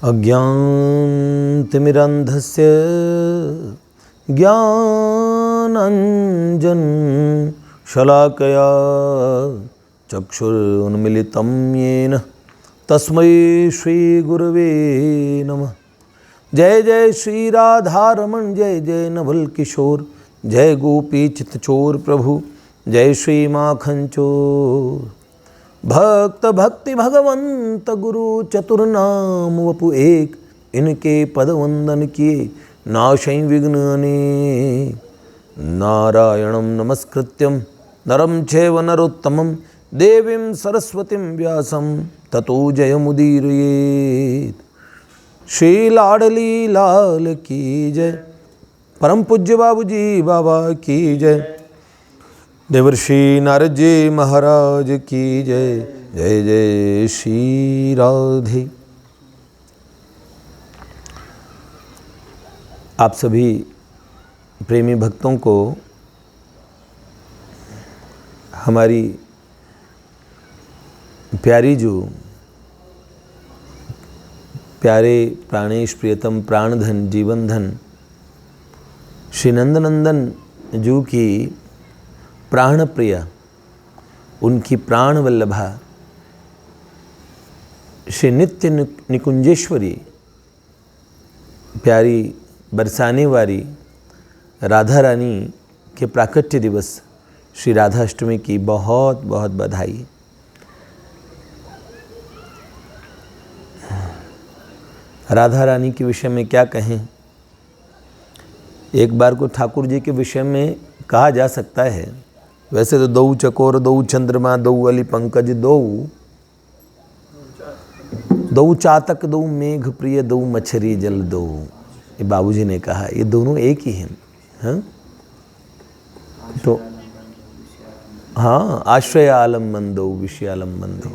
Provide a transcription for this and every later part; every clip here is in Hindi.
अज्ञानतिमिरन्धस्य ज्ञानाञ्जन शलाकया चक्षुरुन्मिलितं येन तस्मै श्रीगुरवे नमः। जय जय श्री राधारमण, जय जय नवल किशोर, जय गोपी चित्तचोर प्रभु, जय श्री माखन चोर। भक्त भक्ति भगवंत गुरु चतुर्नाम वपु एक, इनके पद वंदन किए नाशै विघ्न अनेक। नारायणं नमस्कृत्यं नरं चैव नरोत्तमं, देवीं सरस्वतीं व्यासं ततो जयमुदीरयेत्। श्री लाडली लाल की जय, परम पूज्य बाबूजी बाबा की जय, देवर्षि नारद जी महाराज की जय। जय जय श्री राधे। आप सभी प्रेमी भक्तों को हमारी प्यारी जो प्यारे प्राणेश प्रियतम प्राणधन जीवन धन श्री नंदनंदन जू की प्राण प्रिया, उनकी प्राण वल्लभा श्री नित्य निकुंजेश्वरी प्यारी बरसाने वाली राधा रानी के प्राकट्य दिवस श्री राधाष्टमी की बहुत बहुत बधाई। राधा रानी के विषय में क्या कहें। एक बार को ठाकुर जी के विषय में कहा जा सकता है, वैसे तो दो चकोर दो चंद्रमा दो अली पंकज दो चातक दो मेघ प्रिय दो मछरी जल दो, ये बाबूजी ने कहा। ये दोनों एक ही हैं। हाँ तो हाँ, आश्रय आलम्बन दो विषय आलम्बन दो,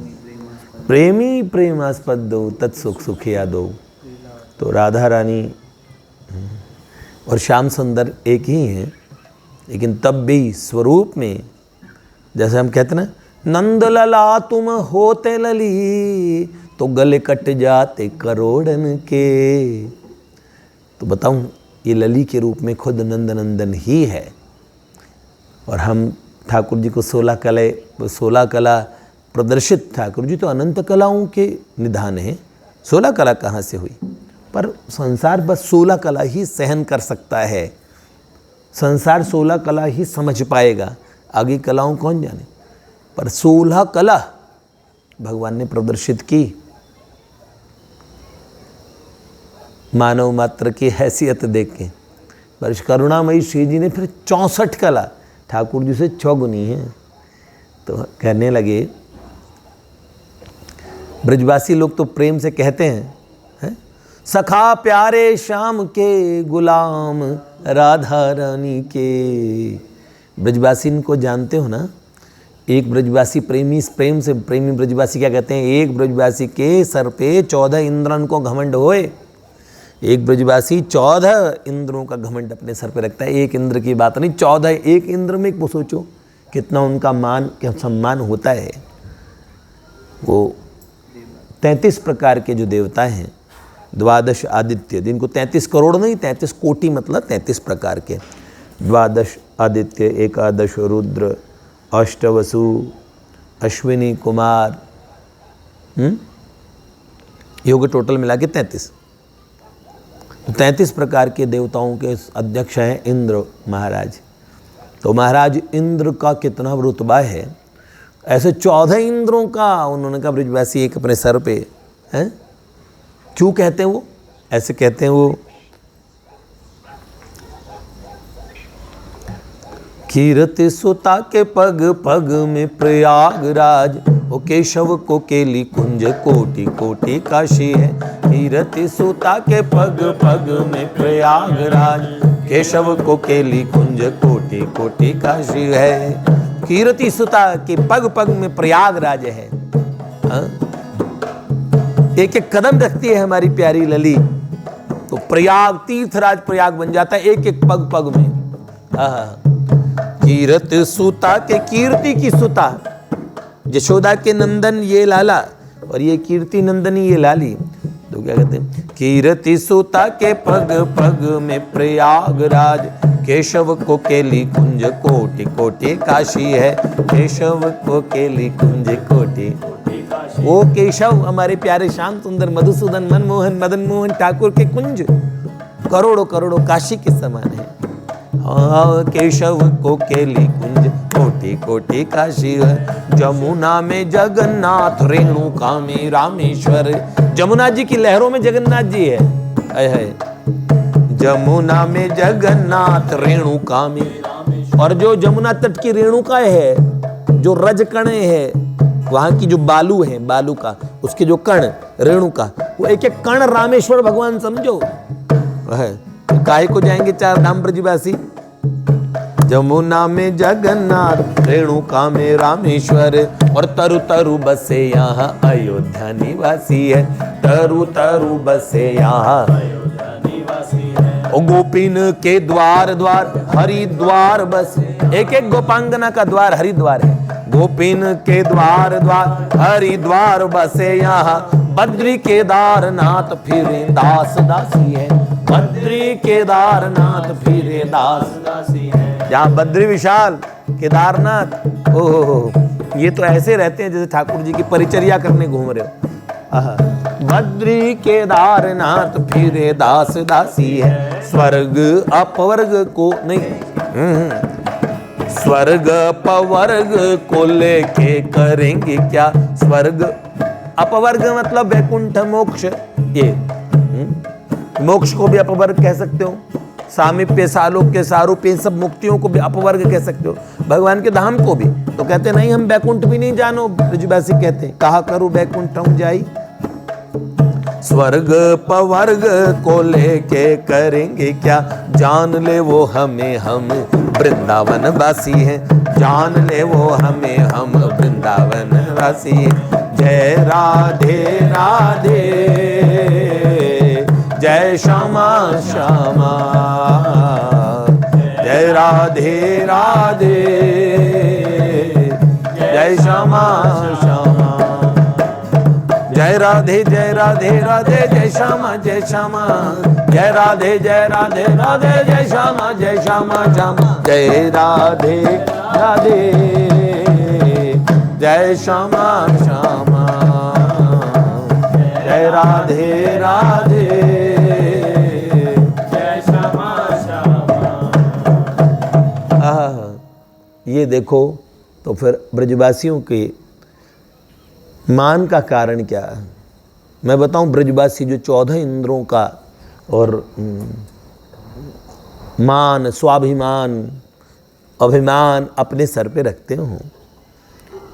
प्रेमी प्रेमास्पद दो तत्सुख सुखिया दो। तो राधा रानी और श्याम सुंदर एक ही हैं, लेकिन तब भी स्वरूप में जैसे हम कहते ना, नंद लला तुम होते लली तो गले कट जाते करोड़न के। तो बताऊं, ये लली के रूप में खुद नंदनंदन ही है। और हम ठाकुर जी को 16 कला प्रदर्शित, ठाकुर जी तो अनंत कलाओं के निधान हैं। 16 कला कहाँ से हुई? पर संसार बस 16 कला ही सहन कर सकता है। संसार 16 कला ही समझ पाएगा, आगे कलाओं कौन जाने। पर 16 कला भगवान ने प्रदर्शित की। मानव मात्र की हैसियत देख के पर करुणामयी श्री जी ने फिर 64 कला ठाकुर जी से 6 गुनी है। तो कहने लगे, ब्रजवासी लोग तो प्रेम से कहते हैं, सखा प्यारे श्याम के गुलाम राधा रानी के। ब्रजवासी इनको जानते हो ना। एक ब्रजवासी प्रेमी ब्रजवासी क्या कहते हैं, एक ब्रजवासी के सर पे 14 इंद्रन को घमंड होए। एक ब्रजवासी 14 इंद्रों का घमंड अपने सर पे रखता है। एक इंद्र की बात नहीं, 14 एक इंद्र में। वो सोचो कितना उनका मान क्या सम्मान होता है। वो 33 प्रकार के जो देवता हैं, 12 आदित्य, जिनको 33 करोड़ नहीं 33 कोटि मतलब 33 प्रकार के। 12 आदित्य, 11 रुद्र, 8 वसु, अश्विनी कुमार, योग टोटल मिला के 33। 33 प्रकार के देवताओं के अध्यक्ष हैं इंद्र महाराज। तो महाराज इंद्र का कितना रुतबा है, ऐसे 14 इंद्रों का उन्होंने कहा ब्रजवासी एक अपने सर पे है। क्यों कहते हैं वो ऐसे? कहते हैं वो, कीरति सुता के पग पग में प्रयागराज, ओ केशव को केली कुंज कोटि कोटि काशी है। कीरति सुता के पग पग में प्रयागराज, केशव को केली कुंज कोटि कोटि काशी है। कीरति सुता के पग पग में प्रयागराज है। एक एक कदम रखती है हमारी प्यारी लली, तो प्रयाग तीर्थराज प्रयाग बन जाता है एक एक पग पग में। कीरति सुता के, कीर्ति की सुता, यशोदा के नंदन ये लाला और ये कीर्ति नंदनी ये लाली। तो क्या कहते हैं, कीर्ति सुता के पग पग में प्रयागराज, केशव को केली कुंज कोटि कोटि काशी है, केशव को केली कुंज कोटि। वो केशव हमारे प्यारे श्याम सुंदर मधुसूदन मनमोहन मदन मोहन ठाकुर के कुंज करोड़ों करोड़ों काशी के समान है। हाँ, केशव को केली कुंज कोटि कोटि काशी है, जमुना में जगन्नाथ रेणुका में रामेश्वर। जमुना जी की लहरों में जगन्नाथ जी है, जमुना में जगन्नाथ रेणुका में। और जो जमुना तट की रेणुका है, जो रजकणे है, वहां की जो बालू है, बालू का उसके जो कण रेणुका, वो एक एक कण रामेश्वर भगवान समझो है। काहे को जाएंगे चार धाम ब्रजवासी। जमुना में जगन्नाथ रेणुका में रामेश्वर, और तरु तरु बसे यहाँ अयोध्या निवासी है, तरु तरु बसे यहाँ अयोध्या निवासी है। ओ गोपीन के द्वार द्वार हरिद्वार बस, एक एक गोपांगना का द्वार हरिद्वार है। गोपीन के द्वार द्वार हरिद्वार बसे यहाँ, बद्री केदारनाथ फिरे दास दासी है, बद्री केदारनाथ फिरे दास दासी है। जहाँ बद्री विशाल केदारनाथ, ओहो, ये तो ऐसे रहते हैं जैसे ठाकुर जी की परिचर्या करने घूम रहे हो। बद्री केदारनाथ फिरे दास दासी है, स्वर्ग अपवर्ग को नहीं, स्वर्ग अपवर्ग को लेके करेंगे क्या। स्वर्ग अपवर्ग मतलब वैकुंठ मोक्ष, ये मोक्ष को भी अपवर्ग कह सकते हो, सामीप्य सालोक्य सारूप्य सब मुक्तियों को भी अपवर्ग कह सकते हो, भगवान के धाम को भी। तो कहते नहीं हम बैकुंठ भी नहीं जानो, ब्रजवासी कहते हैं कहा करूं बैकुंठम जाई। स्वर्ग पवर्ग को लेके करेंगे क्या, जान ले वो हमें हम वृंदावन वासी हैं, जान ले वो हमें हम वृंदावन वासी हैं। जय राधे राधे, जय श्यामा श्यामा, जय राधे राधे, जय श्यामा श्यामा, जय राधे राधे जय श्यामा श्यामा, जय राधे राधे जय श्यामा श्यामा, जय राधे राधे जय श्यामा श्यामा, जय राधे राधे जय श्यामा श्यामा। ये देखो तो फिर ब्रजवासियों के मान का कारण क्या है। मैं बताऊं, ब्रजवासी जो 14 इंद्रों का और मान स्वाभिमान अभिमान अपने सर पे रखते हो,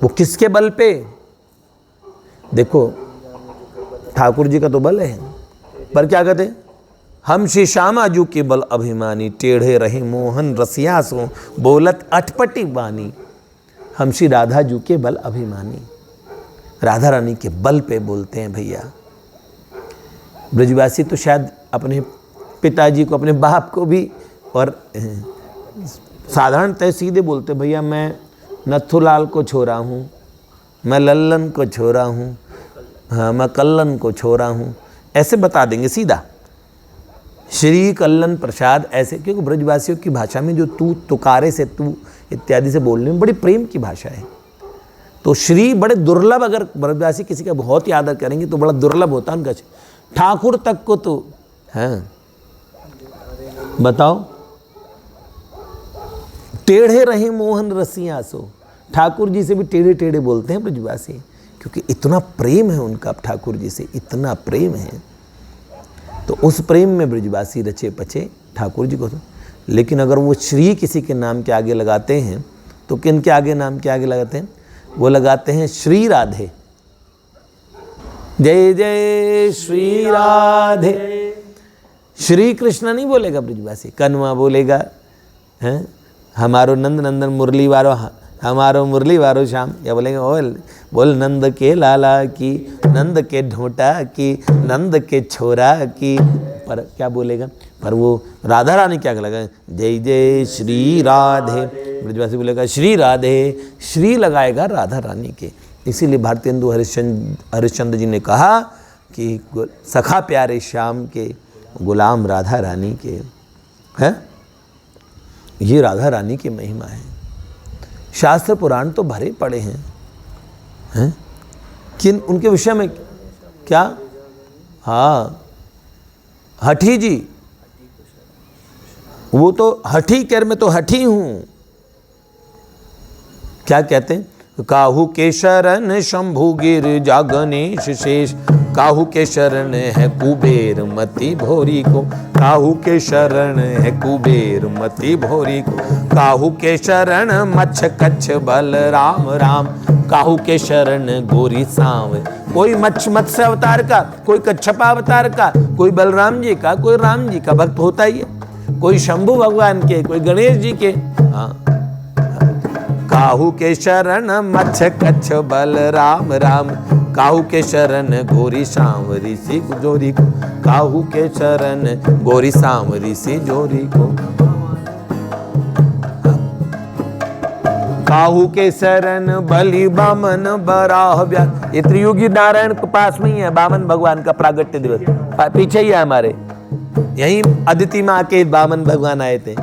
वो किसके बल पे। देखो ठाकुर जी का तो बल है, पर क्या कहते, हम श्री श्यामा जू के बल अभिमानी, टेढ़े रहे मोहन रसिया सो बोलत अटपटी बानी। हम श्री राधा जू के बल अभिमानी, राधा रानी के बल पे बोलते हैं भैया। ब्रजवासी तो शायद अपने पिताजी को, अपने बाप को भी, और साधारणतः सीधे बोलते भैया मैं नथुलाल को छोरा हूँ, मैं लल्लन को छोरा हूँ, हाँ मैं कल्लन को छोरा हूँ, ऐसे बता देंगे सीधा, श्री कल्लन प्रसाद ऐसे। क्योंकि ब्रजवासियों की भाषा में जो तू तुकारे से तू इत्यादि से बोलने में बड़ी प्रेम की भाषा है। तो श्री बड़े दुर्लभ, अगर ब्रजवासी किसी का बहुत ही आदर करेंगे तो बड़ा दुर्लभ होता है उनका। ठाकुर तक को तो हैं, बताओ, टेढ़े रहे मोहन रसिया सो, ठाकुर जी से भी टेढ़े टेढ़े बोलते हैं ब्रजवासी, क्योंकि इतना प्रेम है उनका ठाकुर जी से, इतना प्रेम है। तो उस प्रेम में ब्रजवासी रचे पचे ठाकुर जी को। लेकिन अगर वो श्री किसी के नाम के आगे लगाते हैं तो किन के आगे, नाम के आगे लगाते हैं, वो लगाते हैं श्री राधे। जय जय श्री राधे। श्री कृष्ण नहीं बोलेगा ब्रजवासी, कन्वा बोलेगा, हैं हमारो नंद नंदन मुरली वारो, हमारो मुरली वारो श्याम, या बोलेंगे बोल नंद के लाला की, नंद के ढोटा की, नंद के छोरा की, पर क्या बोलेगा, पर वो राधा रानी क्या लगा, जय जय श्री राधे। ब्रजवासी बोलेगा श्री राधे, श्री लगाएगा राधा रानी के। इसीलिए भारतेंदु हरिश्चंद्र जी ने कहा कि सखा प्यारे श्याम के, गुलाम राधा रानी के, हैं? ये राधा रानी की महिमा है। शास्त्र पुराण तो भरे पड़े हैं? किन उनके विषय में क्या? हाँ, हठी जी, वो तो हठी कर, मैं तो हठी हूं। क्या कहते हैं? काहू के शरण शंभु गिर जा गणेश शेष, काहू के शरण है कुबेर मति भोरी को, काहू के शरण है कुबेर मति भोरी को, काहू के शरण मच्छ कच्छ बल राम राम, काहू के शरण गोरी सांव। कोई मत्स्य अवतार का, कोई कच्छपा अवतार का, कोई बलराम जी का, कोई राम जी का भक्त होता ही है, कोई शंभु भगवान के, कोई गणेश जी के। हाँ, काहू के शरण मच्छ कच्छ बल राम राम, काहू के शरण गोरी सांवरी सी जोरी को, काहू के शरण गोरी सांवरी सी जोरी को, काहू के शरण बलि बामन बराह व्यास। ये त्रियुगी नारायण के पास में ही है बामन भगवान का प्रागट्य दिवस, पीछे ही है हमारे, यही अदिति माँ के बामन भगवान आए थे।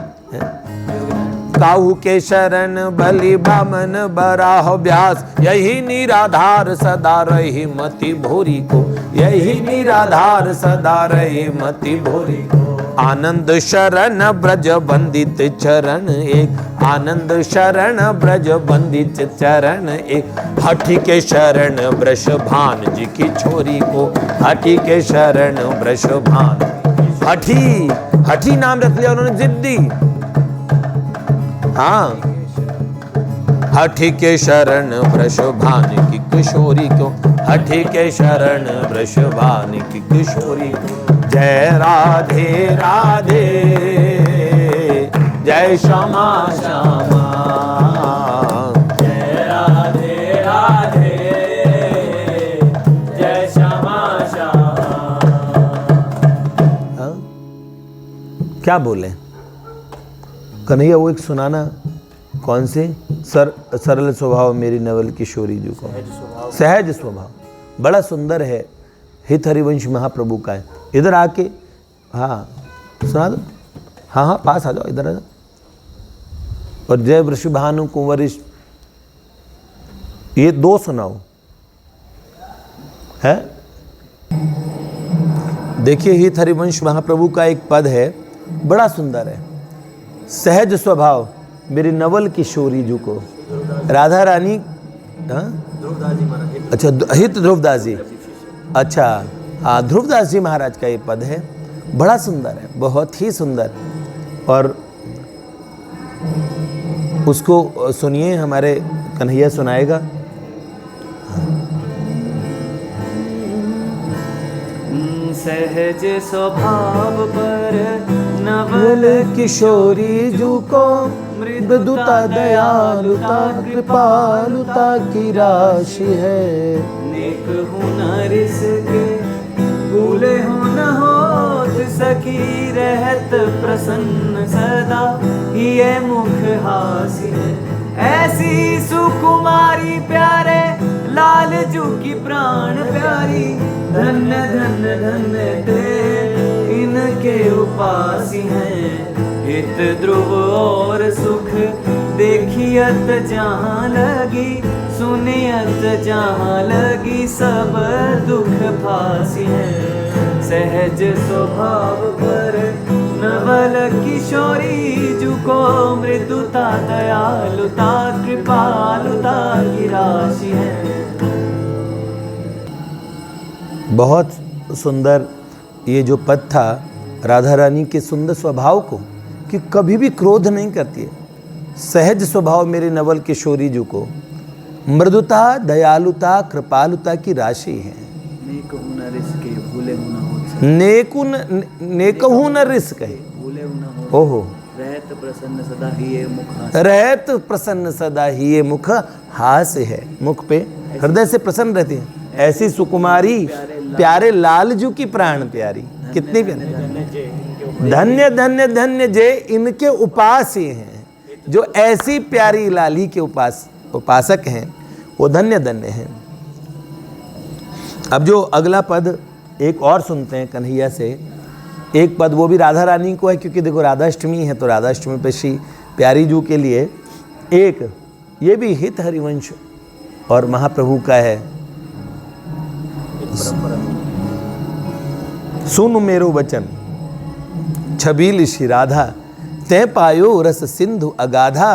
काहू के शरण बलि बामन बराह व्यास, यही निराधार सदा रही मति भोरी को, यही निराधार सदा रही मति भोरी को। आनंद शरण ब्रज बंदित चरण एक, आनंद शरण ब्रज बंदित चरण एक, हठी के शरण वृषभान जी की छोरी को, हठी के शरण वृषभान। हठी, हठी नाम रख लिया उन्होंने, जिद्दी। हाँ, हठी के शरण वृषभान की किशोरी को, हठी के शरण वृषभान की किशोरी को। जय राधे राधे, जय श्यामा श्यामा, जय राधे राधे, जय श्यामा श्यामा। क्या बोले कन्हैया? वो एक सुनाना, कौन से? सरल स्वभाव मेरी नवल किशोरी जी को, सहज स्वभाव बड़ा सुंदर है, हित हरिवंश महाप्रभु का है। इधर आके हाँ सुना दो, हाँ हाँ पास आ जाओ, इधर आ जाओ। और जय वृषभानु कुंवरिश, ये दो सुनाओ। है देखिए, हित हरिवंश महाप्रभु का एक पद है, बड़ा सुंदर है। सहज स्वभाव मेरी नवल किशोरी जी को, राधा रानी। अच्छा, हित ध्रुवदास जी, अच्छा हाँ, ध्रुवदास जी महाराज का ये पद है, बड़ा सुंदर है, बहुत ही सुंदर। और उसको सुनिए, हमारे कन्हैया सुनाएगा। सहज स्वभाव पर नवल किशोरी जू को, मृदुता दयालुता कृपालुता की राशि है। नेक हुनर इसके भूले हो न होत सखी, रहत प्रसन्न सदा ये मुख हासी है। ऐसी सुकुमारी प्यारे लाल जू की प्राण प्यारी, धन्य धन्य धन्य ते इनके उपासी हैं। हित ध्रुव और सुख देखियत जहाँ लगी, सुनियत जहाँ लगी, सब दुख फासी है। सहज स्वभाव पर नवल किशोरी जू को, मृदुता दयालुता कृपालुता की राशि है। बहुत सुंदर ये जो पद था, राधा रानी के सुंदर स्वभाव को, कि कभी भी क्रोध नहीं करती है। सहज स्वभाव मेरे नवल किशोरी जी को, मृदुता दयालुता कृपालुता की राशि है। नेक हुनर इसके भूले हुन हो, नेकहु न रिस्क है, भूले हुन हो। ओहो, रहत प्रसन्न सदा ही ये मुख हास, रहत प्रसन्न सदा ही ये मुख हास्य है। मुख पे हृदय से प्रसन्न रहती है। ऐसी सुकुमारी प्यारे लालजू की प्राण प्यारी, कितनी प्यारी। धन्य धन्य धन्य जे इनके उपास्य हैं, जो ऐसी प्यारी लाली के उपासक हैं, वो धन्य धन्य हैं। अब जो अगला पद एक और सुनते हैं कन्हैया से एक पद, वो भी राधा रानी को है, क्योंकि देखो राधाष्टमी है तो राधाष्टमी पे श्री प्यारी जू के लिए एक, ये भी हित हरिवंश और महाप्रभु का है। सुन मेरो वचन छबील श्री राधा, तै पायो रस सिंधु अगाधा,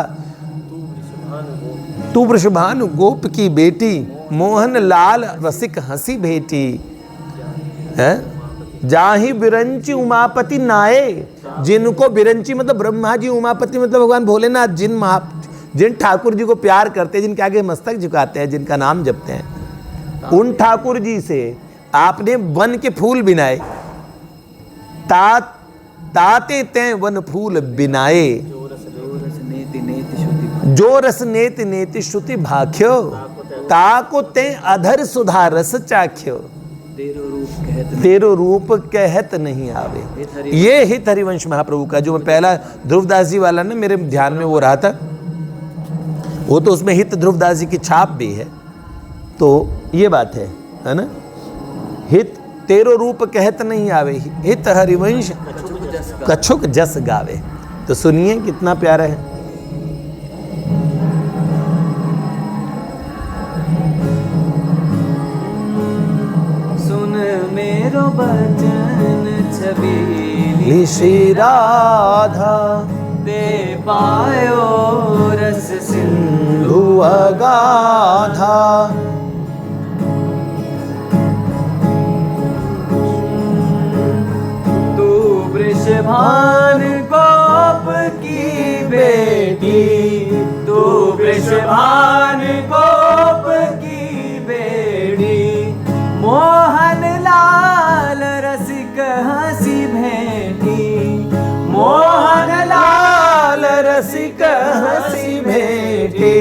तू वृषभानु गोप की बेटी, मोहन लाल रसिक हंसी भेटी है। जाहि बिरंची उमापति नाये, जिनको बिरंची मतलब ब्रह्मा जी, उमापति मतलब भगवान भोलेनाथ, जिन ठाकुर जी को प्यार करते हैं, जिनके आगे मस्तक झुकाते हैं, जिनका नाम जपते हैं, उन ठाकुर जी से आपने वन के फूल बिनाए। ताते तै वन फूल बिनाए, जो रस नेति नेति श्रुति भाख्यो, ताको ते अधर सुधा रस चाख्यो, तेरो रूप कहत नहीं आवे। ये हित हरिवंश महाप्रभु का, जो मैं पहला ध्रुवदास जी वाला ना मेरे ध्यान में वो रहा था, वो तो उसमें हित ध्रुवदास जी की छाप भी है, तो ये बात है ना। हित तेरो रूप कहत नहीं आवे, हित हरिवंश कछुक जस गावे। तो सुनिए कितना प्यारा है। सुन मेरो बचन छबीली श्री राधा, दे पायो रस सिंधु अगाधा, तू वृषभान गोप की बेटी, तू वृषभान गोप की बेटी, मोहन लाल रसिक हंसी भेटी, मोहन लाल रसिक हंसी भेटी।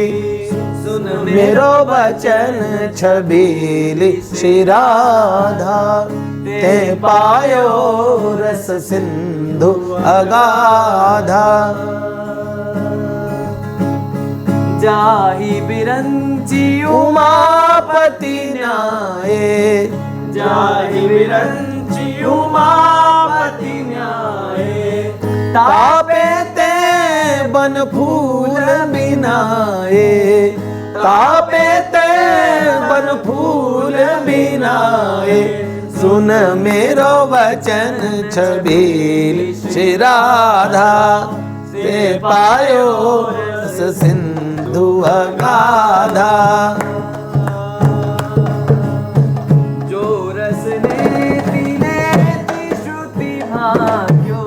सुन मेरो वचन छबीली श्री राधा, ते पायो रस सिंधु अगाधा, जाहि बिरंची उमापति न्याये, जाहि बिरंची उमापति न्याये, तापे ते बन फूल बिनाए, तापे ते बन फूल बिनाए। सुन मेरो वचन छबीली श्री राधा, ते पायो रस सिंधु अगाधा, जो रस नेति नेति श्रुति भाग्यो,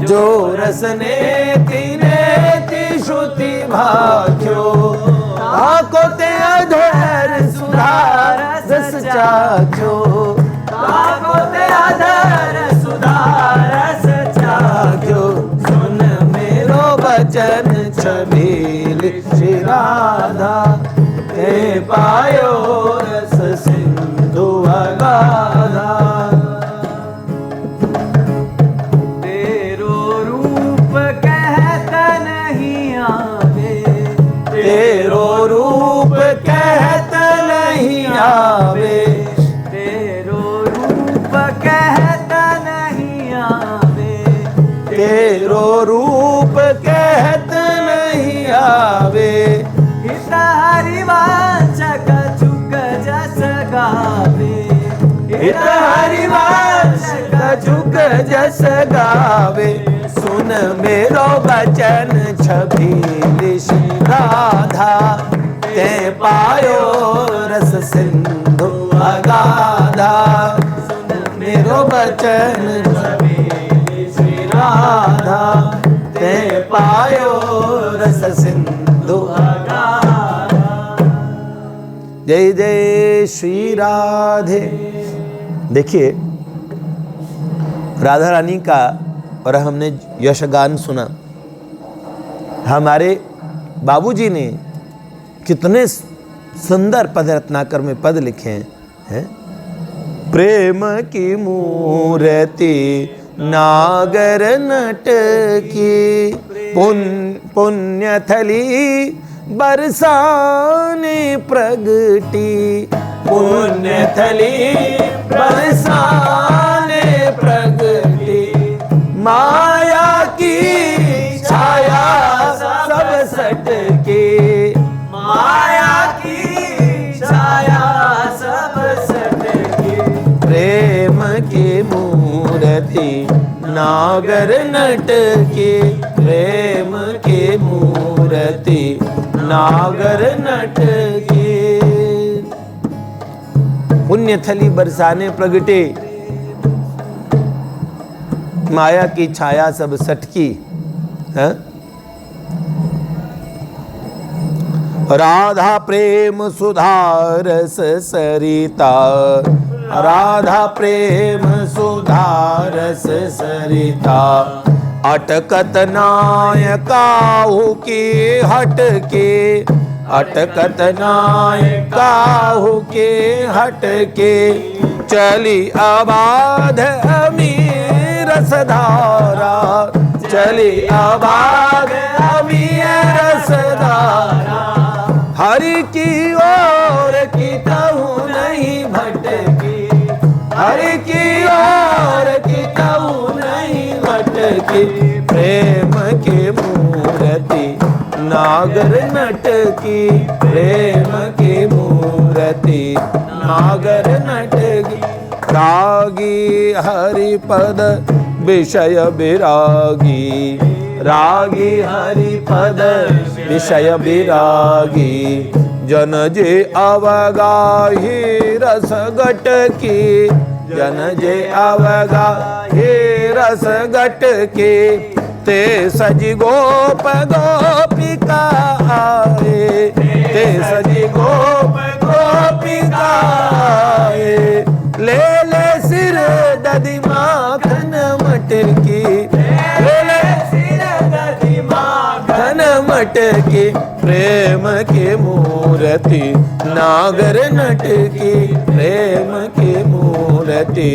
जो रस नेति नेति श्रुति भाग्यो, ताको ते अधर सुधा रस चाख्यो, ताको ते अधर सुधा रस चाख्यो। सुन मेरो वचन छबीली श्री राधा, ते पायो रस सिंधु अगाधा, तेरो रूप कहत नहीं आवे, तेरो रूप कहत नहीं आवे, तेरो रूप कहत नहीं आवे, तेरो रूप कहत नहीं आवे। हित हरिवाचक चुक जस गावे, हित हरिवाचक झुक जस गावे। सुन मेरो वचन छबीली श्री राधा, ते पायो रस सिंधु अगाधा। सुन मेरो वचन छबीली श्री राधा, ते पायो रस सिंधु अगाधा। जय जय श्री राधे। देखिए राधा रानी का और हमने यशगान सुना। हमारे बाबूजी ने कितने सुंदर पद रत्नाकर में पद लिखे हैं। प्रेम की मूर्ति नागर नट की, पुण्य थली बरसाने प्रगटी। पुण्य थली बरसाने प्रगति, माया की छाया सब सटके, माया की छाया सब सटके, प्रेम की मूर्ति नागर नटके, प्रेम की मूर्ति नागर नटके। पुण्य थली बरसाने प्रगटे, माया की छाया सब सटकी। है? राधा प्रेम सुधारस सरिता, राधा प्रेम सुधारस सरिता, अटकत नाय काहू की हटके, अटकत नाय काहू के हटके, चली अबाध अमीर रसधारा, चली अबाध अमीर रसधारा, हरि की ओर की कहूँ नहीं भटकी, हरि की ओर की कहूँ नहीं भटकी, प्रेम की मूर्ति नागर नटकी, प्रेम की मूर्ति नागर नटकी। रागी हरिपद विषय विरागी, रागी हरिपद विषय विरागी, जन जे अवगाही रस गटकी, जन जे अवगाही रस गटकी, ते सजी गोप गोपिका आए, ते सजी गोप गोपिका आए, ले ले सिर ददी माखन मटकी, ले ले सिर ददी माखन मटकी, प्रेम की मूर्ति नागर नटकी, प्रेम की मूर्ति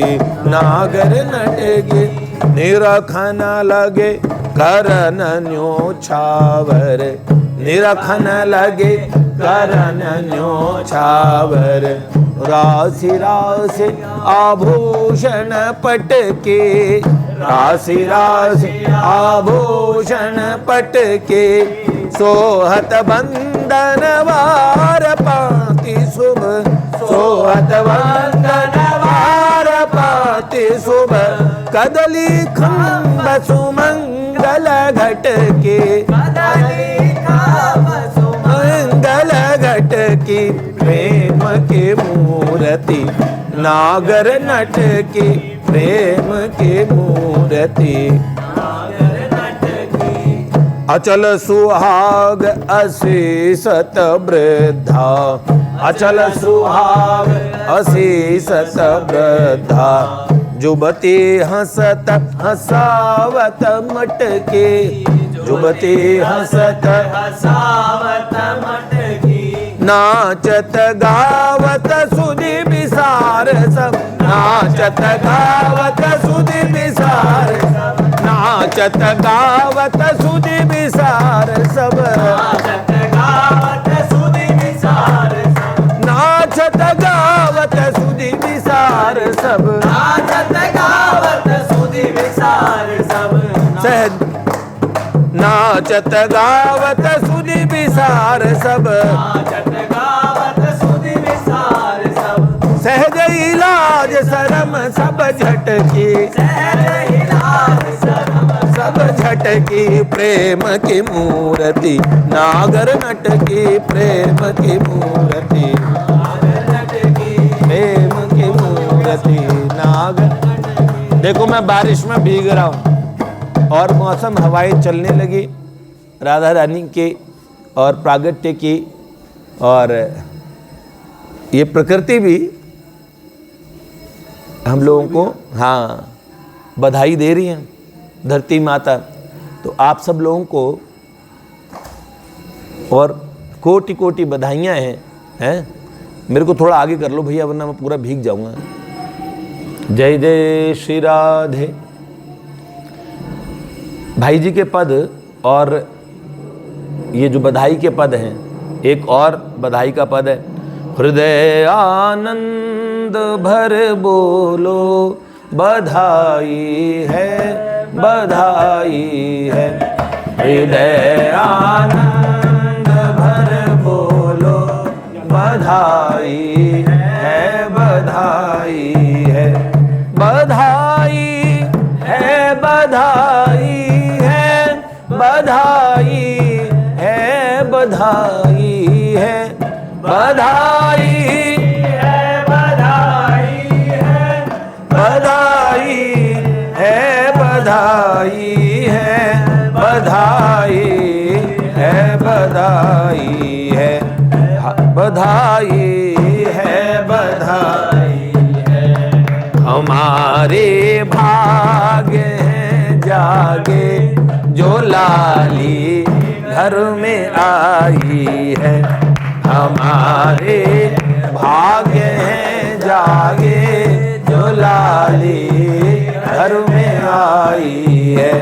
नागर नटकी, निरखन लगे करन न्योछावर, निरखन लगे करन न्योछावर, राशि राशि आभूषण पटके, राशि राशि आभूषण पटके, सोहत बंदन वार पाती शुभ, सोहत बंदन वार पाती शुभ, कदली खंब सुमंगल घटके, कदली खंब मंगल घटकी, प्रेम की मूर्ति नागर नटकी, प्रेम की मूर्ति नागर नटकी, अचल सुहाग असीसत वृद्धा, अचल सुहाग असीसत वृद्धा, जुबती हंसत हंसावत मटके, जुबती हंसत हसावत मटकी, नाचत गावत सुधि विसार सब, नाचत गावत सुधि विसार सब, नाचत गावत सुधि विसार सब, नाचत गावत सुधि विसार सब, नाचत गावत सुधि विसार सब, नाचत गावत सुधि विसार सब, सहज नाचत गावत सुधि विसार सब, नाचत गावत सुधि विसार सब, सहज इलाज शरम सब झटकी, सहज इलाज शरम सब झटकी, प्रेम की मूर्ति नागर नटकी, प्रेम की मूर्ति नागर नटकी, प्रेम की मूर्ति नागर। देखो मैं बारिश में भीग रहा हूँ और मौसम हवाएं चलने लगी राधा रानी के और प्रागट्य की, और ये प्रकृति भी हम लोगों को हाँ बधाई दे रही है, धरती माता। तो आप सब लोगों को और कोटि कोटि बधाइयाँ हैं। मेरे को थोड़ा आगे कर लो भैया, वरना मैं पूरा भीग जाऊंगा। जय जय श्री राधे। भाई जी के पद और ये जो बधाई के पद हैं, एक और बधाई का पद है। हृदय आनंद भर बोलो बधाई है, बधाई है। हृदय आनंद भर बोलो बधाई है, बधाई है। बधाई है, बधाई है, बधाई है, बधाई है। बधाई है, बधाई है, बधाई है, बधाई है, बधाई है, बधाई है, बधाई है, बधाई है। हमारे भाग्य हैं जागे जो लाली घर में आई है। हमारे भाग्य हैं जागे जो लाली घर में आई है।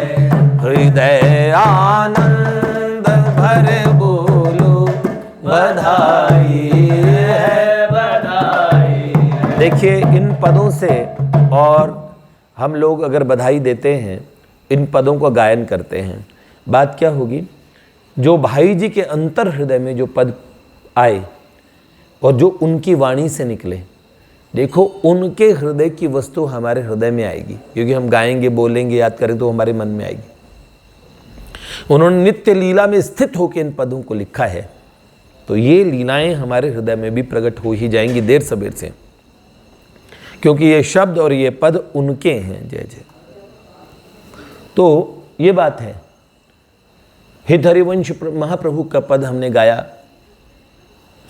हृदय आनंद भर बोलो बधाई है, बधाई है। देखिए इन पदों से, और हम लोग अगर बधाई देते हैं, इन पदों का गायन करते हैं, बात क्या होगी? जो भाई जी के अंतर हृदय में जो पद आए और जो उनकी वाणी से निकले, देखो उनके हृदय की वस्तु हमारे हृदय में आएगी, क्योंकि हम गाएंगे, बोलेंगे, याद करें तो हमारे मन में आएगी। उन्होंने नित्य लीला में स्थित होकर इन पदों को लिखा है, तो ये लीलाएं हमारे हृदय में भी प्रकट हो ही जाएंगी देर सबेर से, क्योंकि ये शब्द और ये पद उनके हैं। जय जय। तो ये बात है। हित हरिवंश महाप्रभु का पद हमने गाया,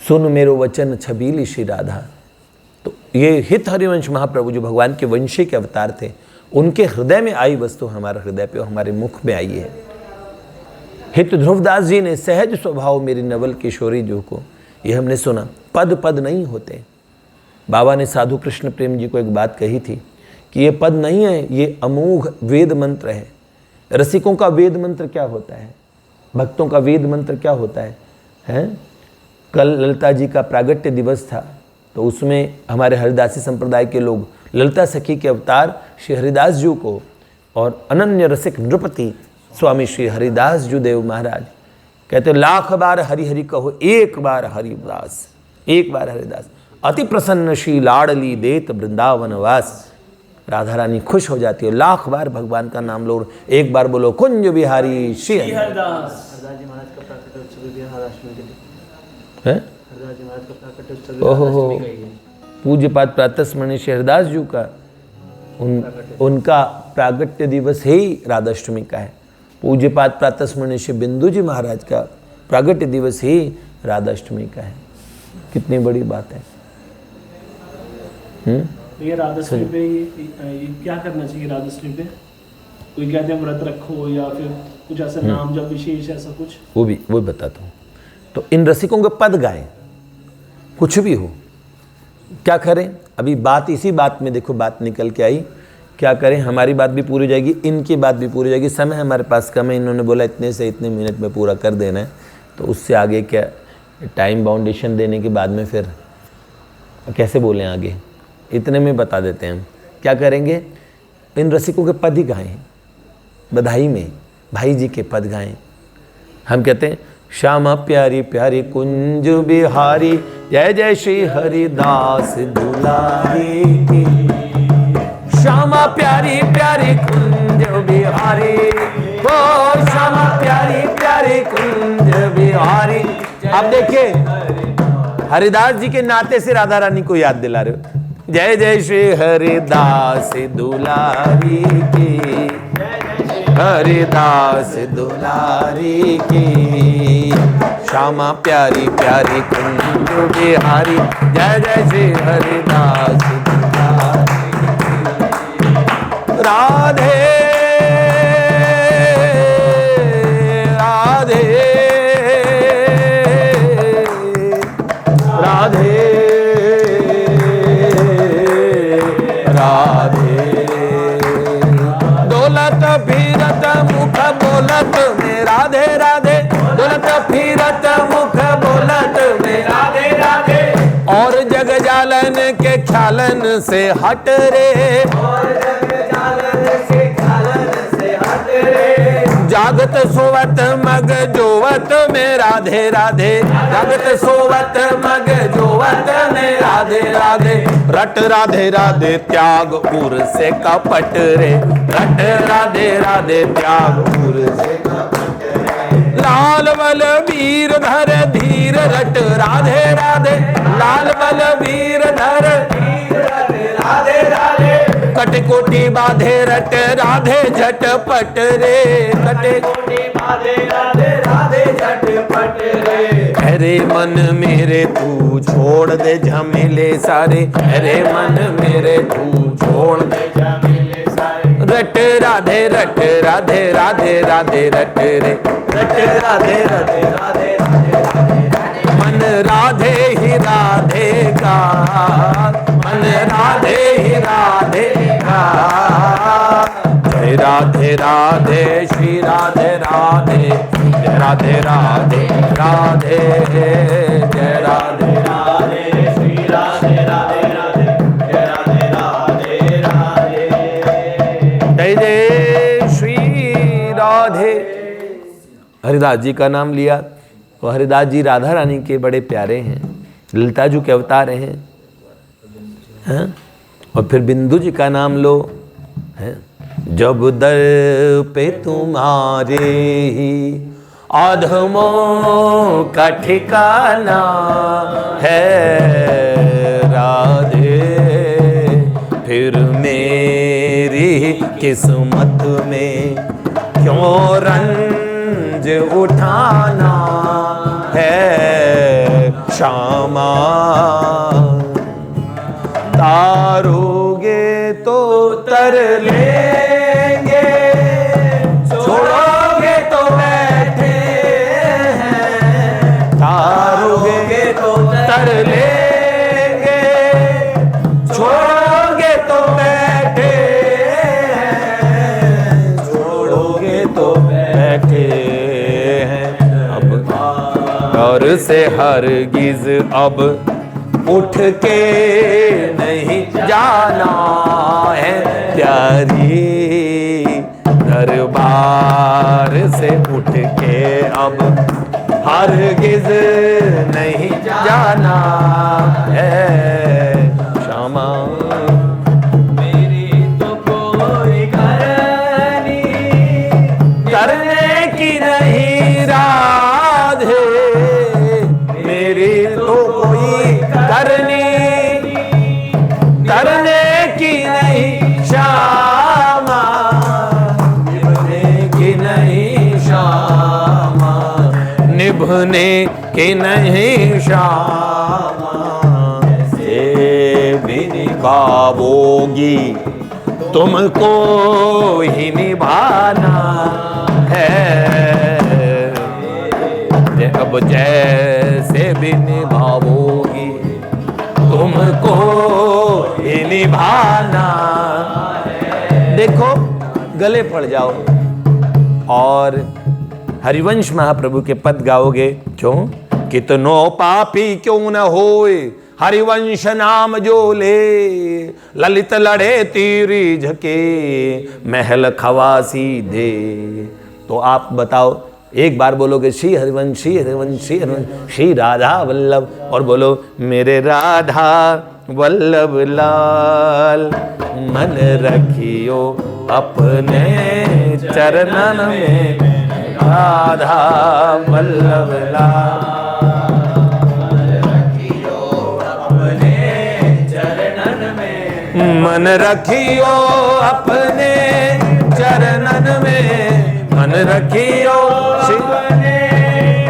सुन मेरो वचन छबीली श्री राधा। तो ये हित हरिवंश महाप्रभु जो भगवान के वंशी के अवतार थे, उनके हृदय में आई वस्तु हमारे हृदय पे और हमारे मुख में आई है। हित ध्रुवदास जी ने सहज स्वभाव मेरी नवल किशोरी जो को, ये हमने सुना। पद पद नहीं होते। बाबा ने साधु कृष्ण प्रेम जी को एक बात कही थी कि ये पद नहीं है, ये अमोघ वेद मंत्र है। रसिकों का वेद मंत्र क्या होता है, भक्तों का वेद मंत्र क्या होता है, हैं? कल ललिता जी का प्रागट्य दिवस था, तो उसमें हमारे हरिदासी संप्रदाय के लोग ललिता सखी के अवतार श्री हरिदास जी को और अनन्य रसिक नृपति स्वामी श्री हरिदास जी देव महाराज कहते लाख बार हरि हरि कहो, एक बार हरिदास, एक बार हरिदास। अति प्रसन्न श्री लाडली देत वृंदावन वास। राधा रानी खुश हो जाती है, लाख बार भगवान का नाम लो, एक बार बोलो कुंज बिहारी श्री हरिदास। ओहो, पूज्यपाद प्रातः स्मरणीय श्री हरिदास जी का उनका प्रागट्य दिवस ही राधाष्टमी का है। पूज्यपाद प्रातः स्मरणीय श्री बिंदु जी महाराज का प्रागट्य दिवस ही राधाष्टमी का है। कितनी बड़ी बात है। ये राधाष्टमी पे ये क्या करना चाहिए? राधाष्टमी पे कोई कहते हैं व्रत रखो या फिर कुछ ऐसा नाम जब विशेष ऐसा कुछ, वो बताता हूँ। तो इन रसिकों के पद गाएं, कुछ भी हो, क्या करें? अभी बात इसी बात में देखो, बात निकल के आई। क्या करें? हमारी बात भी पूरी हो जाएगी, इनकी बात भी पूरी हो जाएगी। समय हमारे पास कम है, इन्होंने बोला इतने से इतने मिनट में पूरा कर देना है, तो उससे आगे क्या टाइम बाउंडेशन देने के बाद में फिर कैसे बोलें आगे, इतने में बता देते हैं हम। क्या करेंगे? इन रसिकों के पद ही गाएं, बधाई में भाई जी के पद गाएं। हम कहते हैं श्यामा प्यारी प्यारी कुंज बिहारी, जय जय श्री हरिदास दुलारी की। श्यामा प्यारी प्यारी कुंज बिहारी, वो श्यामा प्यारी प्यारी कुंज बिहारी। अब देखिए हरिदास जी के नाते से राधा रानी को याद दिला रहे हो। जय जय श्री हरिदास दुलारी की, हरिदास दुलारी की। श्यामा प्यारी प्यारी कुंज बिहारी, जय जय श्री हरिदास दुलारी की। राधे राधे राधे राधे। दौलत फिरत मुख बोलत में राधे राधे, दौलत फिरत मुख बोलत में राधे राधे। छालन से हट रे, और जग जालन के जालन से हट रे। जागत सोवत मग जोवत में राधे राधे, जागत सोवत मग जोवत में राधे राधे। रट राधे राधे त्याग उर से कपट रे, रट राधे राधे त्याग उर से कपट रे। लाल बल वीर धर धीर रट राधे राधे, लाल बल वीर धर धीर रट राधे राधे। कटकोटी बाधे रट राधे झटपट रे, कटे कोटि बाधे राधे राधे झटपट रे। अरे मन मेरे तू छोड़ दे झमेले सारे, अरे मन मेरे तू छोड़ दे झमेले सारे। रट राधे राधे राधे राधे रट रे, रट राधे राधे राधे राधे राधे। मन राधे ही राधे का, मन राधे ही राधे का। जय राधे राधे श्री राधे राधे, जय राधे राधे राधे, जय राधे राधे श्री राधे राधे राधे, जय राधे राधे राधे। जय जय श्री राधे। हरिदास जी का नाम लिया तो हरिदास जी राधा रानी के बड़े प्यारे हैं, ललिता जी के अवतार हैं, हैं? और फिर बिंदु जी का नाम लो, हैं? जब दर पे तुम्हारे ही अधमों का ठिकाना है राधे, फिर मेरी किस्मत में क्यों रंज उठाना है श्यामा। तारोगे तो तर लेंगे, छोड़ोगे तो बैठे हैं। तारोगे तो तर लेंगे, छोड़ोगे तो बैठे हैं, छोड़ोगे तो बैठे हैं। अब और से हरगिज अब उठ के नहीं जाना है प्यारी, दरबार से उठ के अब हरगिज नहीं जाना है श्यामा। मेरी तो कोई करनी करने की नहीं राधे, मेरी तो कोई करनी करने की नहीं श्यामा, निभने की नहीं श्यामा, निभने की नहीं श्यामा। से भी निभाओगी तुमको ही निभाना है, अब जैसे भी निभाओगी तुमको ही निभाना। देखो गले पड़ जाओ और हरिवंश महाप्रभु के पद गाओगे। क्यों? कितनो पापी क्यों न होए हरिवंश नाम जो ले, ललित लड़े तीरी झके महल खवासी दे। तो आप बताओ, एक बार बोलोगे श्री हरिवंश श्री हरिवंश श्री हरिवंश श्री राधा वल्लभ, और बोलो मेरे राधा वल्लभ लाल, मन रखियो अपने चरणन में राधा वल्लभ लाल। मन रखियो अपने चरणन में, मन रखियो अपने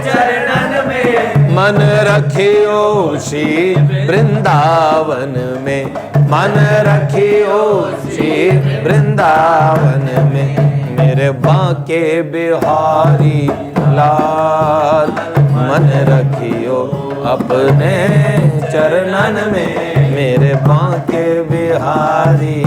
चरणन में, मन रखियो श्री वृंदावन में, मन रखियो श्री वृंदावन में। मेरे बांके बिहारी लाल, मन रखियो अपने चरणन में, मेरे बांके बिहारी।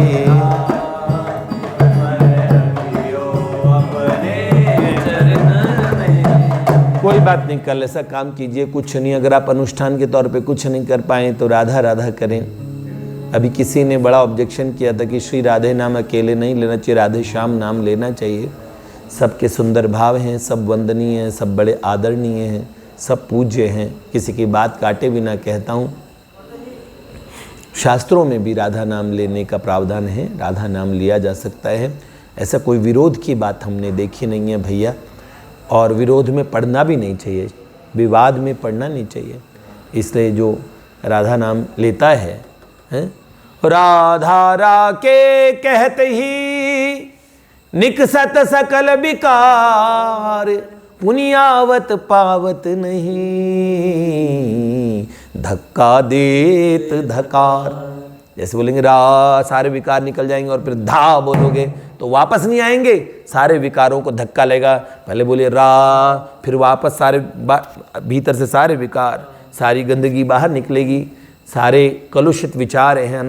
कोई बात नहीं, कल ऐसा काम कीजिए, कुछ नहीं, अगर आप अनुष्ठान के तौर पे कुछ नहीं कर पाए तो राधा राधा करें, अभी किसी ने बड़ा ऑब्जेक्शन किया था कि श्री राधे नाम अकेले नहीं लेना चाहिए, राधे श्याम नाम लेना चाहिए। सबके सुंदर भाव हैं, सब वंदनीय हैं, सब बड़े आदरणीय हैं, सब पूज्य हैं, किसी की बात काटे बिना कहता हूँ। शास्त्रों में भी राधा नाम लेने का प्रावधान है, राधा नाम लिया जा सकता है, ऐसा कोई विरोध की बात हमने देखी नहीं है भैया। और विरोध में पढ़ना भी नहीं चाहिए, विवाद में पढ़ना नहीं चाहिए। इसलिए जो राधा नाम लेता है, राधा राके कहते ही निकसत सकल विकार, पुनियावत पावत नहीं, धक्का देत धकार। जैसे बोलेंगे रा, सारे विकार निकल जाएंगे, और फिर धा बोलोगे तो वापस नहीं आएंगे, सारे विकारों को धक्का लेगा। पहले बोले रा, फिर वापस सारे भीतर से सारे विकार, सारी गंदगी बाहर निकलेगी, सारे कलुषित विचार हैं,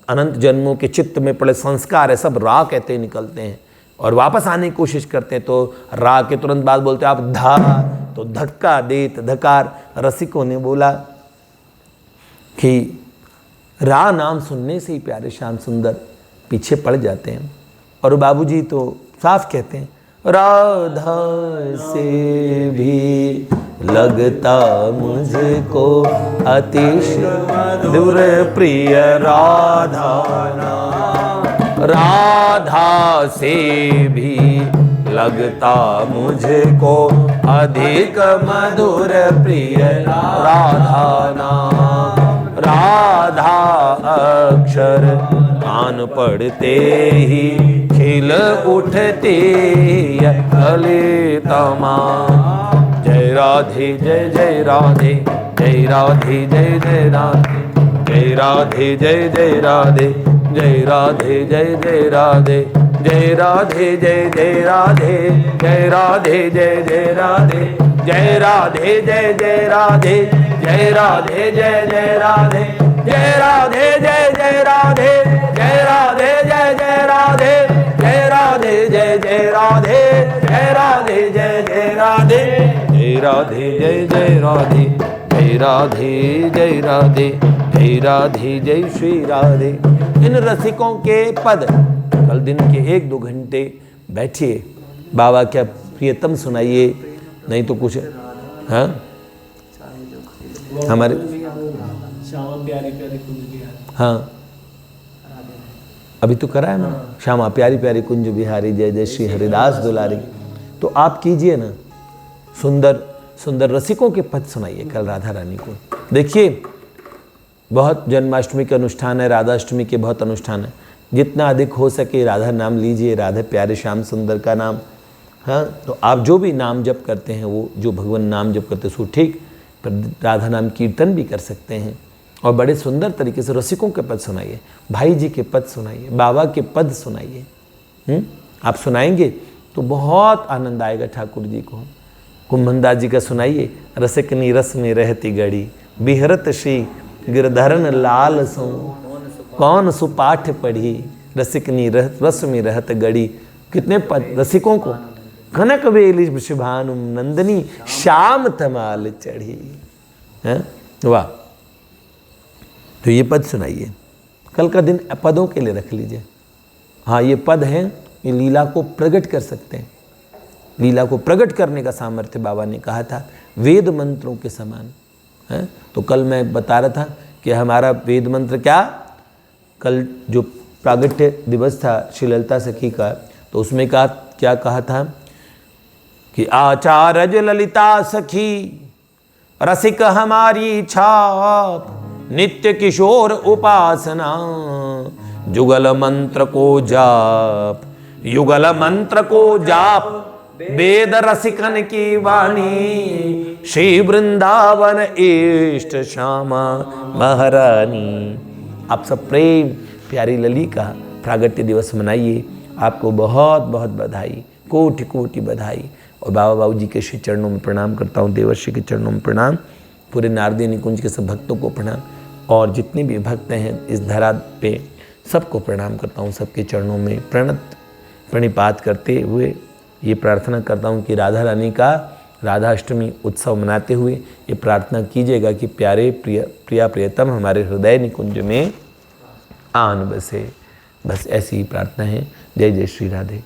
अनंत जन्मों के चित्त में पड़े संस्कार है, सब रा कहते निकलते हैं और वापस आने की कोशिश करते हैं। तो रा के तुरंत बाद बोलते हैं आप धा, तो धक्का देत धकार। रसिकों ने बोला कि रा नाम सुनने से ही प्यारे श्याम सुंदर पीछे पड़ जाते हैं। और बाबूजी तो साफ कहते हैं, राधा से भी लगता मुझको अतिशय मधुर प्रिय राधा नाम, राधा से भी लगता मुझको अधिक मधुर प्रिय राधा नाम। राधा अक्षर कान पड़ते ही खिल उठते ललितमा। जय राधे जय जय राधे, जय राधे जय जय राधे, जय राधे जय जय राधे, जय राधे जय जय राधे, जय राधे जय जय राधे, जय राधे जय जय राधे, जय राधे जय जय राधे, जय राधे जय जय राधे, जय राधे जय जय राधे, जय राधे जय जय राधे, जय राधे जय जय राधे, जय राधे जय जय राधे, जय राधे जय जय राधे, जय राधे जय राधे, जय राधे जय श्री राधे। इन रसिकों के पद कल दिन के 1-2 घंटे बैठिए, बाबा क्या प्रियतम सुनाइए, नहीं तो कुछ हाँ हमारे श्यामा प्यारी प्यारी कुंज बिहारी। हाँ अभी तो करा है ना, श्यामा प्यारी प्यारी कुंज बिहारी, जय जय श्री हरिदास दुलारी। तो आप कीजिए ना, सुंदर सुंदर रसिकों के पद सुनाइए कल राधा रानी को। देखिए बहुत जन्माष्टमी के अनुष्ठान है, राधाष्टमी के बहुत अनुष्ठान है, जितना अधिक हो सके राधा नाम लीजिए, राधा प्यारे श्याम सुंदर का नाम। हाँ तो आप जो भी नाम जप करते हैं, वो जो भगवान नाम जप करते हैं सो ठीक, पर राधा नाम कीर्तन भी कर सकते हैं। और बड़े सुंदर तरीके से रसिकों के पद सुनाइए, भाई जी के पद सुनाइए, बाबा के पद सुनाइए। आप सुनाएंगे तो बहुत आनंद आएगा ठाकुर जी को। कुंभनदास जी का सुनाइए, रसिकनी रस में रहती गड़ी, बिहरत श्री गिरधरन लाल सो, कौन सुपाठ पढ़ी, रसिकनी रस में रहत गड़ी। कितने पद रसिकों को, कनक बेली शुभानु नंदनी, श्याम तमाल चढ़ी। वाह, तो ये पद सुनाइए, कल का दिन पदों के लिए रख लीजिए। हाँ ये पद हैं, ये लीला को प्रकट कर सकते हैं, लीला को प्रकट करने का सामर्थ्य बाबा ने कहा था, वेद मंत्रों के समान है। तो कल मैं बता रहा था कि हमारा वेद मंत्र क्या, कल जो प्रागट्य दिवस था श्री ललिता सखी का, तो उसमें क्या कहा था कि आचार्य ललिता सखी रसिक हमारी छाप, नित्य किशोर उपासना, जुगल मंत्र को जाप, युगल मंत्र को जाप, वेद रसिकन की वाणी, श्री वृंदावन इष्ट श्यामा महारानी। आप सब प्रेम प्यारी लली का प्रागट्य दिवस मनाइए। आपको बहुत बहुत बधाई, कोटि कोटि बधाई। और बाबा बाबू जी के श्री चरणों में प्रणाम करता हूँ, देवर्षि के चरणों में प्रणाम, पूरे नारदी निकुंज के सब भक्तों को प्रणाम, और जितने भी भक्त हैं इस धरा पे सबको प्रणाम करता हूँ। सबके चरणों में प्रणिपात करते हुए ये प्रार्थना करता हूँ कि राधा रानी का राधाष्टमी उत्सव मनाते हुए ये प्रार्थना कीजिएगा कि प्यारे प्रिया प्रियतम हमारे हृदय निकुंज में आन बसे। बस ऐसी ही प्रार्थना है। जय जय श्री राधे।